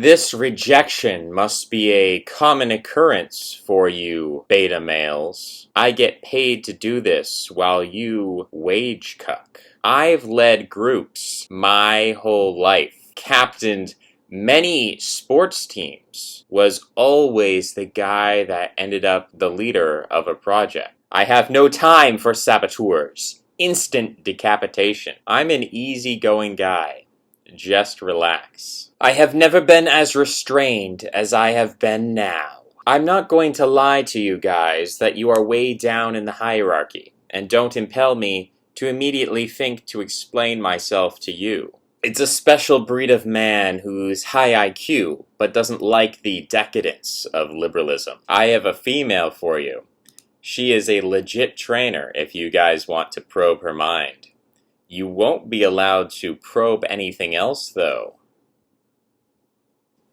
This rejection must be a common occurrence for you beta males. I get paid to do this while you wage cuck. I've led groups my whole life, captained many sports teams, was always the guy that ended up the leader of a project. I have no time for saboteurs. Instant decapitation. I'm an easygoing guy. Just relax. I have never been as restrained as I have been now. I'm not going to lie to you guys that you are way down in the hierarchy, and don't impel me to immediately think to explain myself to you. It's a special breed of man who's high IQ, but doesn't like the decadence of liberalism. I have a female for you. She is a legit trainer if you guys want to probe her mind. You won't be allowed to probe anything else, though.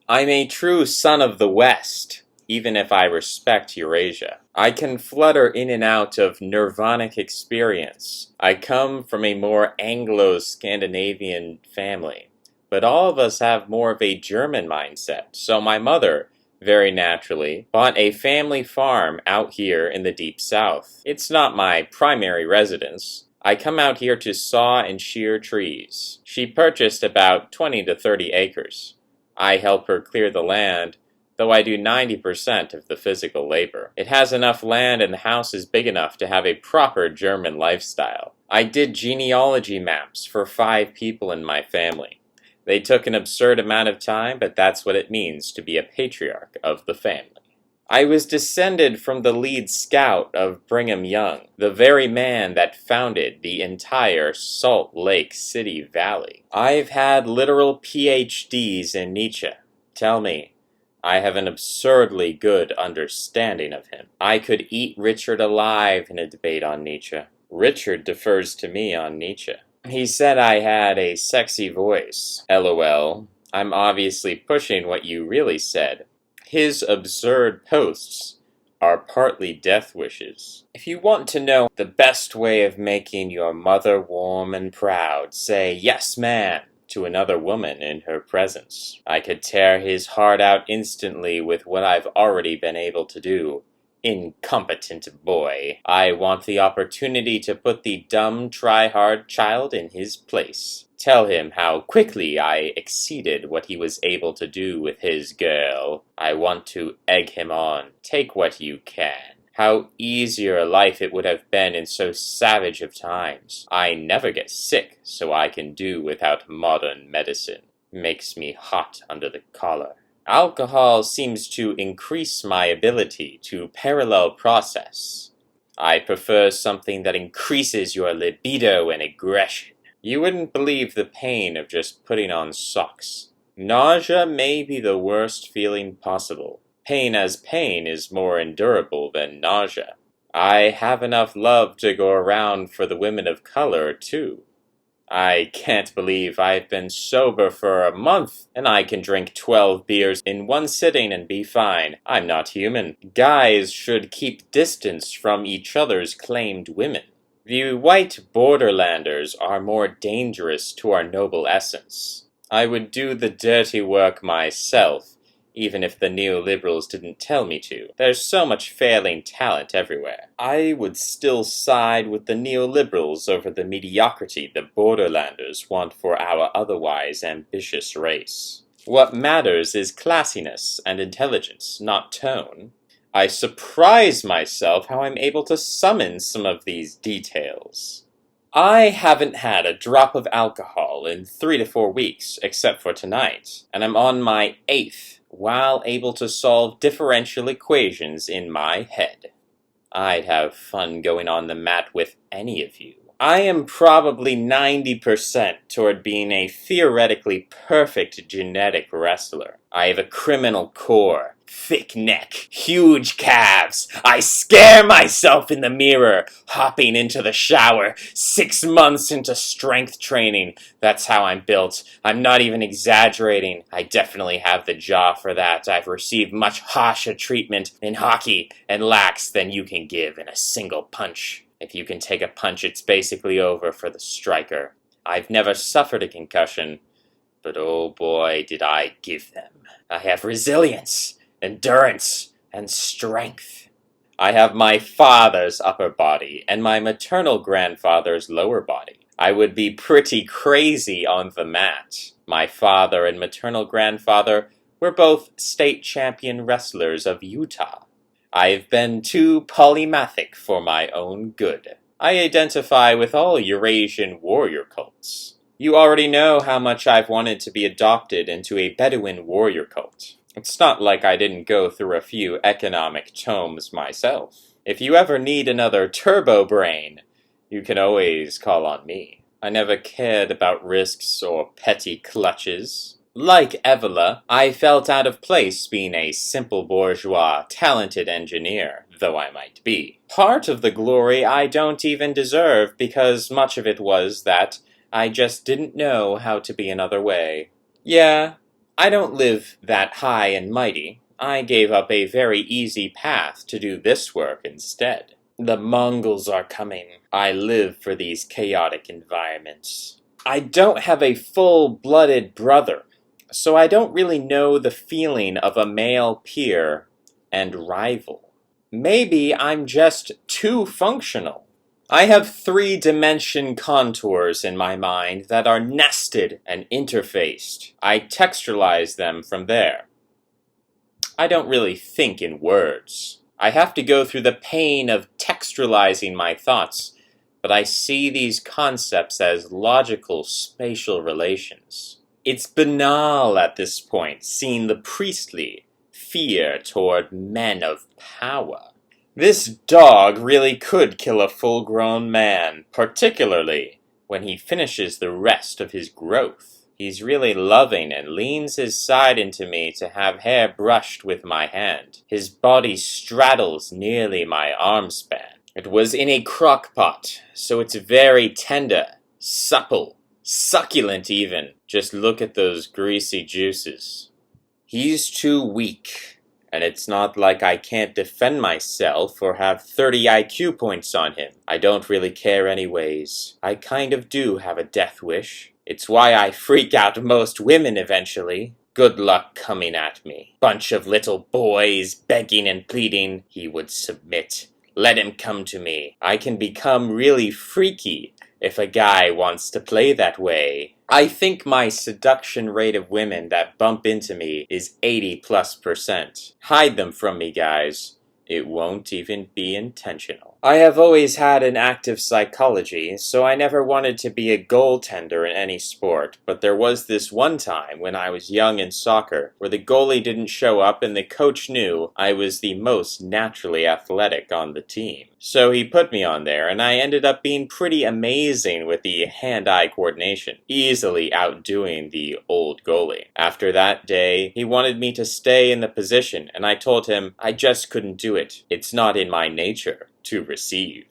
I'm a true son of the West, even if I respect Eurasia. I can flutter in and out of nirvanic experience. I come from a more Anglo-Scandinavian family, but all of us have more of a German mindset, so my mother, very naturally, bought a family farm out here in the deep south. It's not my primary residence. I come out here to saw and shear trees. She purchased about 20 to 30 acres. I help her clear the land, though I do 90% of the physical labor. It has enough land and the house is big enough to have a proper German lifestyle. I did genealogy maps for 5 people in my family. They took an absurd amount of time, but that's what it means to be a patriarch of the family. I was descended from the lead scout of Brigham Young, the very man that founded the entire Salt Lake City Valley. I've had literal PhDs in Nietzsche. Tell me, I have an absurdly good understanding of him. I could eat Richard alive in a debate on Nietzsche. Richard defers to me on Nietzsche. He said I had a sexy voice. LOL. I'm obviously pushing what you really said. His absurd posts are partly death wishes. If you want to know the best way of making your mother warm and proud, say yes ma'am to another woman in her presence. I could tear his heart out instantly with what I've already been able to do. Incompetent boy. I want the opportunity to put the dumb, try-hard child in his place. Tell him how quickly I exceeded what he was able to do with his girl. I want to egg him on. Take what you can. How easier a life it would have been in so savage of times. I never get sick, so I can do without modern medicine. Makes me hot under the collar. Alcohol seems to increase my ability to parallel process. I prefer something that increases your libido and aggression. You wouldn't believe the pain of just putting on socks. Nausea may be the worst feeling possible. Pain as pain is more endurable than nausea. I have enough love to go around for the women of color, too. I can't believe I've been sober for a month, and I can drink 12 beers in one sitting and be fine. I'm not human. Guys should keep distance from each other's claimed women. The white borderlanders are more dangerous to our noble essence. I would do the dirty work myself, even if the neoliberals didn't tell me to. There's so much failing talent everywhere. I would still side with the neoliberals over the mediocrity the borderlanders want for our otherwise ambitious race. What matters is classiness and intelligence, not tone. I surprise myself how I'm able to summon some of these details. I haven't had a drop of alcohol in 3 to 4 weeks, except for tonight, and I'm on my 8th, while able to solve differential equations in my head. I'd have fun going on the mat with any of you. I am probably 90% toward being a theoretically perfect genetic wrestler. I have a criminal core, thick neck, huge calves. I scare myself in the mirror, hopping into the shower, 6 months into strength training. That's how I'm built. I'm not even exaggerating. I definitely have the jaw for that. I've received much harsher treatment in hockey and lax than you can give in a single punch. If you can take a punch, it's basically over for the striker. I've never suffered a concussion, but oh boy did I give them. I have resilience, endurance, and strength. I have my father's upper body and my maternal grandfather's lower body. I would be pretty crazy on the mat. My father and maternal grandfather were both state champion wrestlers of Utah. I've been too polymathic for my own good. I identify with all Eurasian warrior cults. You already know how much I've wanted to be adopted into a Bedouin warrior cult. It's not like I didn't go through a few economic tomes myself. If you ever need another turbo brain, you can always call on me. I never cared about risks or petty clutches. Like Evola, I felt out of place being a simple bourgeois, talented engineer, though I might be. Part of the glory I don't even deserve, because much of it was that I just didn't know how to be another way. Yeah, I don't live that high and mighty. I gave up a very easy path to do this work instead. The Mongols are coming. I live for these chaotic environments. I don't have a full-blooded brother, so I don't really know the feeling of a male peer and rival. Maybe I'm just too functional. I have three-dimension contours in my mind that are nested and interfaced. I texturalize them from there. I don't really think in words. I have to go through the pain of textualizing my thoughts, but I see these concepts as logical spatial relations. It's banal at this point, seeing the priestly fear toward men of power. This dog really could kill a full-grown man, particularly when he finishes the rest of his growth. He's really loving and leans his side into me to have hair brushed with my hand. His body straddles nearly my arm span. It was in a crock pot, so it's very tender, supple, succulent even. Just look at those greasy juices. He's too weak, and it's not like I can't defend myself or have 30 IQ points on him. I don't really care anyways. I kind of do have a death wish. It's why I freak out most women eventually. Good luck coming at me. Bunch of little boys begging and pleading. He would submit. Let him come to me. I can become really freaky if a guy wants to play that way. I think my seduction rate of women that bump into me is 80+%. Hide them from me, guys. It won't even be intentional. I have always had an active psychology, so I never wanted to be a goaltender in any sport, but there was this one time when I was young in soccer where the goalie didn't show up and the coach knew I was the most naturally athletic on the team. So he put me on there, and I ended up being pretty amazing with the hand-eye coordination, easily outdoing the old goalie. After that day, he wanted me to stay in the position, and I told him I just couldn't do it. It's not in my nature to receive.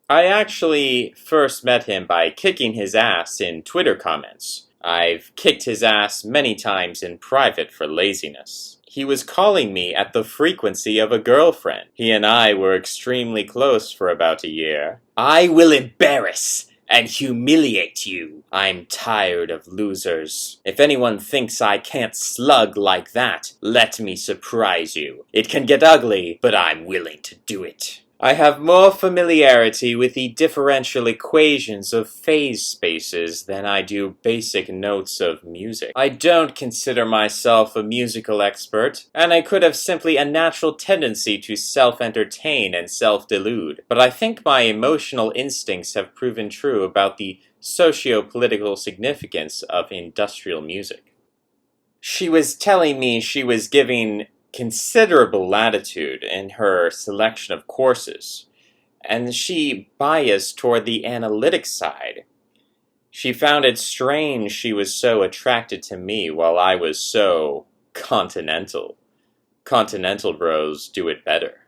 I actually first met him by kicking his ass in Twitter comments. I've kicked his ass many times in private for laziness. He was calling me at the frequency of a girlfriend. He and I were extremely close for about a year. I will embarrass and humiliate you. I'm tired of losers. If anyone thinks I can't slug like that, let me surprise you. It can get ugly, but I'm willing to do it. I have more familiarity with the differential equations of phase spaces than I do basic notes of music. I don't consider myself a musical expert, and I could have simply a natural tendency to self-entertain and self-delude, but I think my emotional instincts have proven true about the socio-political significance of industrial music. She was telling me she was giving considerable latitude in her selection of courses, and she biased toward the analytic side. She found it strange she was so attracted to me while I was so continental. Continental bros do it better.